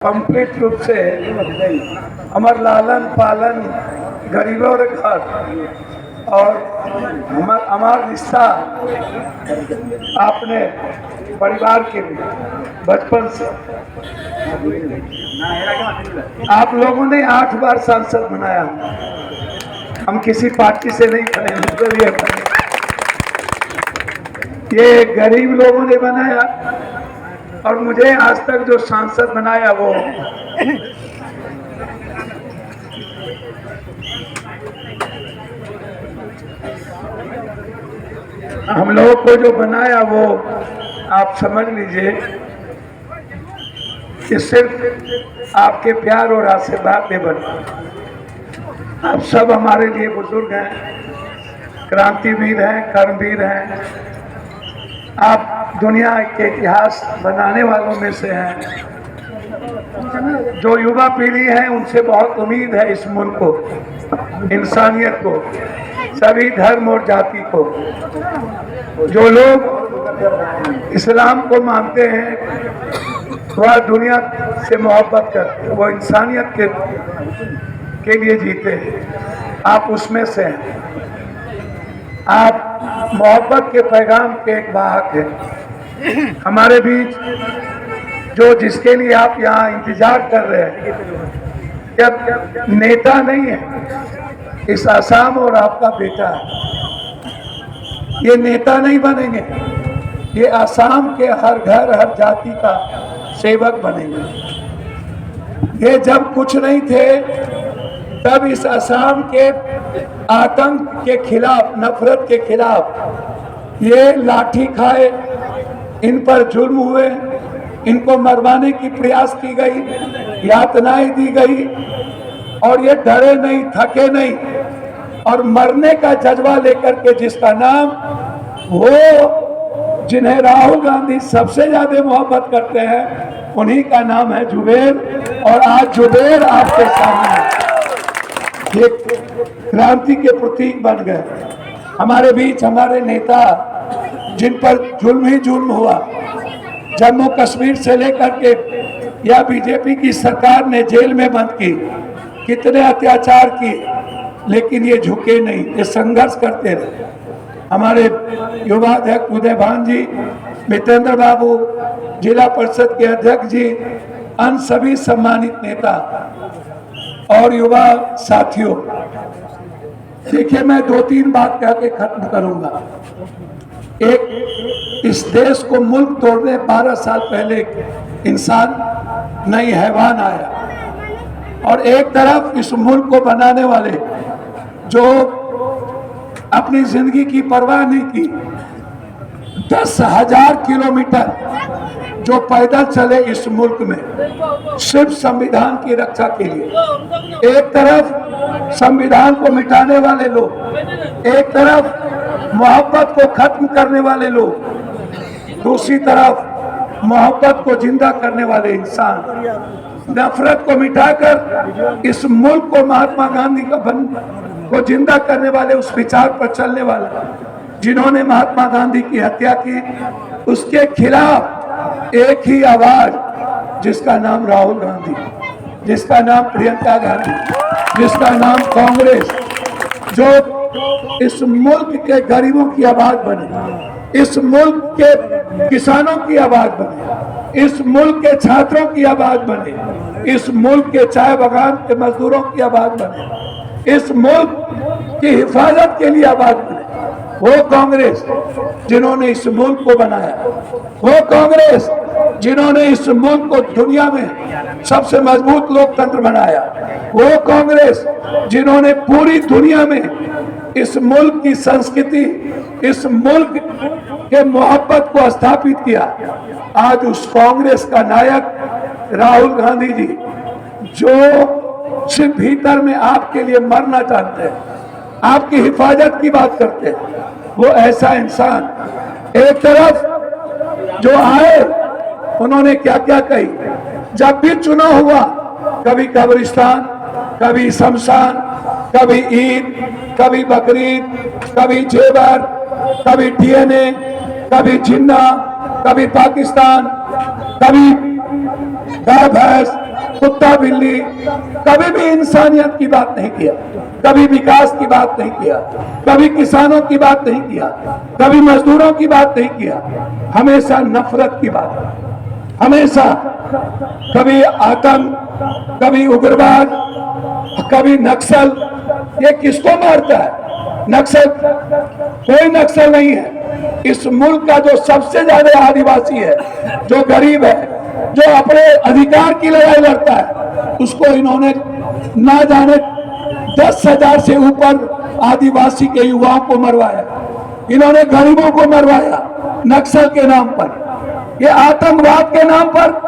Complete रूप से हमार लालन पालन गरीबों के घर और हमार रिश्ता अपने परिवार के लिए बचपन से आप लोगों ने 8 बार सांसद बनाया। हम किसी पार्टी से नहीं बने, ये गरीब लोगों ने बनाया और मुझे आज तक जो सांसद बनाया वो हम लोगों को जो बनाया वो आप समझ लीजिए कि सिर्फ आपके प्यार और आशीर्वाद में बना। आप सब हमारे लिए बुजुर्ग हैं, क्रांतिवीर हैं, कर्मवीर हैं। आप दुनिया के इतिहास बनाने वालों में से हैं। जो युवा पीढ़ी है उनसे बहुत उम्मीद है इस मुल्क को, इंसानियत को, सभी धर्म और जाति को। जो लोग इस्लाम को मानते हैं वह दुनिया से मोहब्बत करते हैं, वो इंसानियत के लिए जीते हैं। आप उसमें से हैं। आप मोहब्बत के पैगाम के एक वाहक हैं। हमारे बीच जो जिसके लिए आप यहाँ इंतजार कर रहे हैं, जब नेता नहीं है, इस आसाम और आपका बेटा है। ये नेता नहीं बनेंगे, ये आसाम के हर घर हर जाति का सेवक बनेंगे। ये जब कुछ नहीं थे तब इस आसाम के आतंक के खिलाफ, नफरत के खिलाफ ये लाठी खाए, इन पर जुल्म हुए, इनको मरवाने की प्रयास की गई, यातनाएं दी गई और ये डरे नहीं, थके नहीं और मरने का जज्बा लेकर के जिसका नाम, वो जिन्हें राहुल गांधी सबसे ज्यादा मोहब्बत करते हैं, उन्हीं का नाम है जुबेर। और आज जुबेर आपके सामने एक क्रांति के प्रतीक बन गए। हमारे बीच हमारे नेता जिन पर जुल्म ही जुल्म हुआ, जम्मू कश्मीर से लेकर के या बीजेपी की सरकार ने जेल में बंद की, कितने अत्याचार किए, लेकिन ये झुके नहीं, ये संघर्ष करते रहे। हमारे युवा अध्यक्ष उदय भान जी, मितेंद्र बाबू, जिला परिषद के अध्यक्ष जी, अन्य सभी सम्मानित नेता और युवा साथियों, देखिए मैं 2-3 बात कह के खत्म करूंगा। एक, इस देश को मुल्क तोड़ने 12 साल पहले इंसान नई हैवान आया और एक तरफ इस मुल्क को बनाने वाले जो अपनी जिंदगी की परवाह नहीं की, 10,000 किलोमीटर जो पैदल चले इस मुल्क में सिर्फ संविधान की रक्षा के लिए। एक तरफ संविधान को मिटाने वाले लोग, एक तरफ मोहब्बत को खत्म करने वाले लोग, दूसरी तरफ मोहब्बत को जिंदा करने वाले इंसान। नफरत को मिटाकर इस मुल्क को महात्मा गांधी को जिंदा करने वाले, उस विचार पर चलने वाले जिन्होंने महात्मा गांधी की हत्या की, उसके खिलाफ एक ही आवाज, जिसका नाम राहुल गांधी, जिसका नाम प्रियंका गांधी, जिसका नाम कांग्रेस, जो इस मुल्क के गरीबों की आवाज बने, इस मुल्क के किसानों की आवाज बने, इस मुल्क के छात्रों की आवाज बने, इस मुल्क के चाय बागान के मजदूरों की आवाज बने, इस मुल्क की हिफाजत के लिए आवाज बने। वो कांग्रेस जिन्होंने इस मुल्क को बनाया, वो कांग्रेस जिन्होंने इस मुल्क को दुनिया में सबसे मजबूत लोकतंत्र बनाया, वो कांग्रेस जिन्होंने पूरी दुनिया में इस मुल्क की संस्कृति, इस मुल्क के मोहब्बत को स्थापित किया। आज उस कांग्रेस का नायक राहुल गांधी जी, जो सिर्फ भीतर में आपके लिए मरना चाहते हैं, आपकी हिफाजत की बात करते हैं, वो ऐसा इंसान एक तरफ जो आए, उन्होंने क्या क्या कही। जब भी चुनाव हुआ, कभी कब्रिस्तान, कभी शमशान, कभी ईद, कभी बकरीद, कभी जेवर, कभी डीएनए, कभी जिन्ना, कभी पाकिस्तान, कभी गाय भैंस, कुत्ता बिल्ली, कभी भी इंसानियत की बात नहीं किया, कभी विकास की बात नहीं किया, कभी किसानों की बात नहीं किया, कभी मजदूरों की बात नहीं किया, हमेशा नफरत की बात, हमेशा कभी आतंक, कभी उग्रवाद, कभी नक्सल। ये किसको मारता है? नक्सल कोई नक्सल नहीं है। इस मुल्क का जो सबसे ज्यादा आदिवासी है, जो गरीब है, जो अपने अधिकार की लड़ाई लड़ता है, उसको इन्होंने ना जाने 10,000 से ऊपर आदिवासी के युवाओं को मरवाया, इन्होंने गरीबों को मरवाया नक्सल के नाम पर, ये आतंकवाद के नाम पर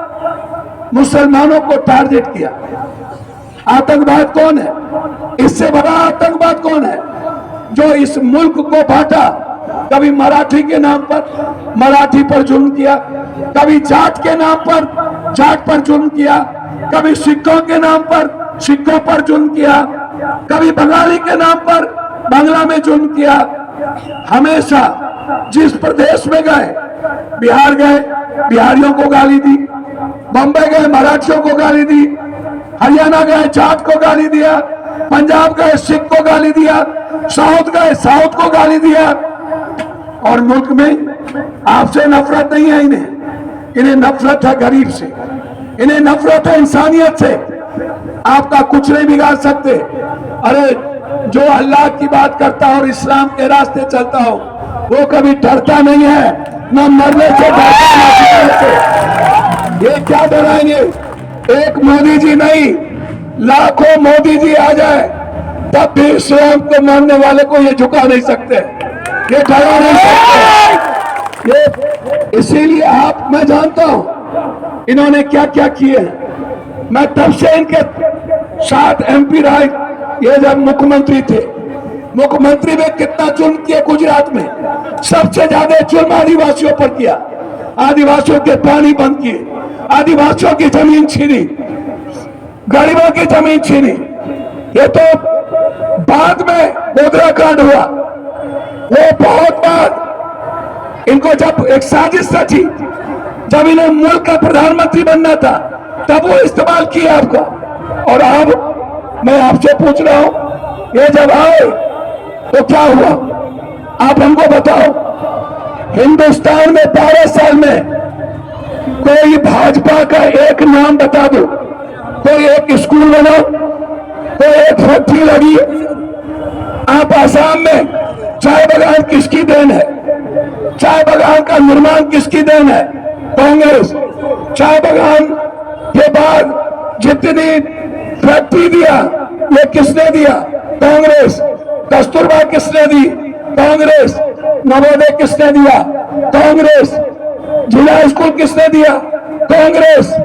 मुसलमानों को टारगेट किया। आतंकवाद कौन है? इससे बड़ा आतंकवाद कौन है? जो इस मुल्क को बांटा। कभी मराठी के नाम पर मराठी पर जुल्म किया, कभी जाट के नाम पर जाट पर जुल्म किया, कभी सिखों के नाम पर सिखों पर जुल्म किया, कभी बंगाली के नाम पर बांग्ला में जुल्म किया। हमेशा जिस प्रदेश में गए, बिहार गए बिहारियों को गाली दी, बंबई गए मराठियों को गाली दी, हरियाणा गए जाट को गाली दिया, पंजाब गए सिख को गाली दिया, साउथ गए साउथ को गाली दिया। और मुल्क में आपसे नफरत नहीं है इन्हें नफरत है गरीब से, इन्हें नफरत है इंसानियत से। आपका कुछ नहीं बिगाड़ सकते। अरे जो अल्लाह की बात करता हो और इस्लाम के रास्ते चलता हो, वो कभी डरता नहीं है, न मरने से डरता है। ये क्या डराएंगे? एक मोदी जी नहीं, लाखों मोदी जी आ जाए तब भी इस्लाम को मानने वाले को ये झुका नहीं सकते, ये डरा नहीं सकते। ये इसीलिए मैं जानता हूं इन्होंने क्या क्या किए हैं। मैं तब से इनके साथ MP रहा, ये जब मुख्यमंत्री थे, मुख्यमंत्री में कितना जुल्म किया गुजरात में, सबसे ज्यादा जुल्म आदिवासियों पर किया, आदिवासियों के पानी बंद किए, आदिवासियों की जमीन छीनी, गरीबों की जमीन छीनी। ये तो बाद में गोधरा कांड हुआ, वो बहुत बाद इनको जब एक साजिश रची, जब इन्हें मुल्क का प्रधानमंत्री बनना था, तब वो इस्तेमाल किया आपका। और अब मैं आपसे पूछ रहा हूं, ये जब आए तो क्या हुआ? आप हमको बताओ। हिंदुस्तान में 12 साल में कोई भाजपा का एक नाम बता दो, कोई एक स्कूल बना, कोई एक फैक्ट्री लगी। आप आसाम में चाय बागान किसकी देन है? चाय बागान का निर्माण किसकी देन है? कांग्रेस। चाय बागान के बाद जितनी फैक्ट्री दिया, ये किसने दिया? कांग्रेस। कस्तूरबा किसने दी? कांग्रेस। नवोदय किसने दिया? कांग्रेस। जिला स्कूल किसने दिया? कांग्रेस।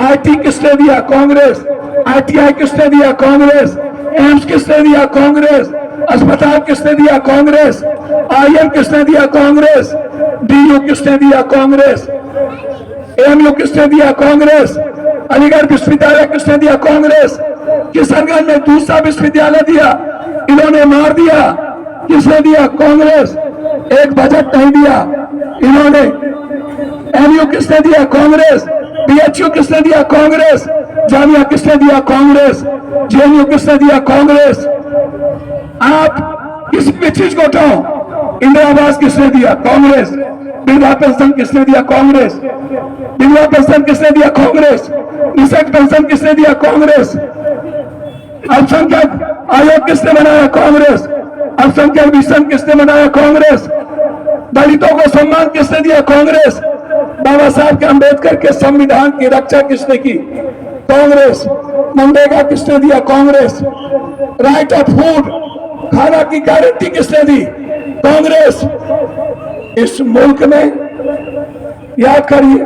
IT किसने दिया? कांग्रेस। ITI किसने दिया? कांग्रेस। एम्स किसने दिया? कांग्रेस। अस्पताल किसने दिया? कांग्रेस। IIM किसने दिया? कांग्रेस। DU किसने दिया? कांग्रेस। AMU किसने दिया? कांग्रेस। अलीगढ़ विश्वविद्यालय किसने दिया? कांग्रेस। किशनगंज में दूसरा विश्वविद्यालय दिया, इन्होंने मार दिया, किसने दिया? कांग्रेस। एक बजट नहीं दिया इन्होंने। MU किसने दिया? कांग्रेस। BHU किसने दिया? कांग्रेस। जामिया किसने दिया? कांग्रेस। JNU किसने दिया? कांग्रेस। आप किस भी चीज को उठाओ, इंदिरा आवास किसने दिया? कांग्रेस। विधवा पेंशन किसने दिया? कांग्रेस। विधवा पेंशन किसने दिया? कांग्रेस। निःशक्त पेंशन किसने दिया? कांग्रेस। अल्पसंख्यक आयोग किसने बनाया? कांग्रेस। अल्पसंख्यक मिशन किसने बनाया? कांग्रेस। दलितों को सम्मान किसने दिया? कांग्रेस। बाबा साहब अम्बेडकर के संविधान की रक्षा किसने की? कांग्रेस। मनरेगा किसने दिया? कांग्रेस। राइट ऑफ फूड, खाना की गारंटी किसने दी? कांग्रेस। इस मुल्क में याद करिए,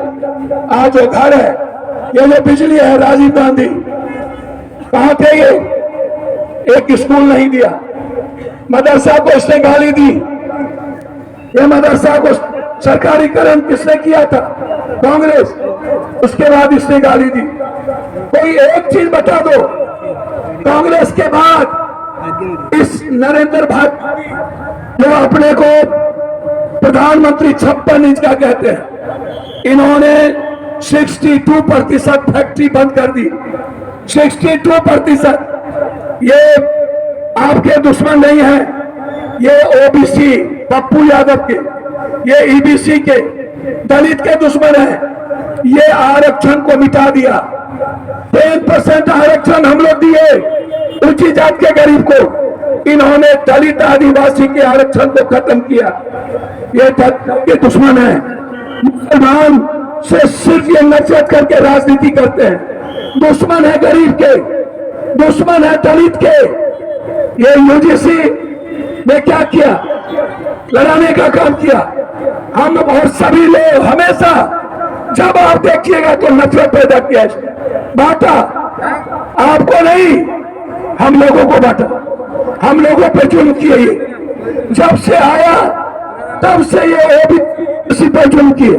आज जो घर है, ये जो बिजली है, राजीव गांधी कहां थे? ये एक स्कूल नहीं दिया, मदरसा को इसने गाली दी। ये मदरसा को सरकारीकरण किसने किया था? कांग्रेस। उसके बाद इसने गाली दी। कोई एक चीज बता दो, कांग्रेस के बाद इस नरेंद्र भाई जो अपने को प्रधानमंत्री 56 इंच का कहते हैं, इन्होंने 62% फैक्ट्री बंद कर दी। 62%। ये आपके दुश्मन नहीं है, ये ओबीसी पप्पू यादव के, ये ईबीसी के, दलित के दुश्मन है। ये आरक्षण को मिटा दिया। 10% आरक्षण हम लोग दिए ऊंची जात के गरीब को, इन्होंने दलित आदिवासी के आरक्षण को खत्म किया। ये के दुश्मन है। मुसलमान से सिर्फ ये नफरत करके राजनीति करते हैं। दुश्मन है गरीब के, दुश्मन है दलित के। ये यूजीसी ने क्या किया? लड़ाने का काम किया। हम और सभी लोग हमेशा जब आप देखिएगा तो नफरत पैदा किया, बांटा। आपको नहीं, हम लोगों को बांटा, हम लोगों पे जुल्म किए। ये जब से आया तब से ये ओबीसी पे जुल्म किए।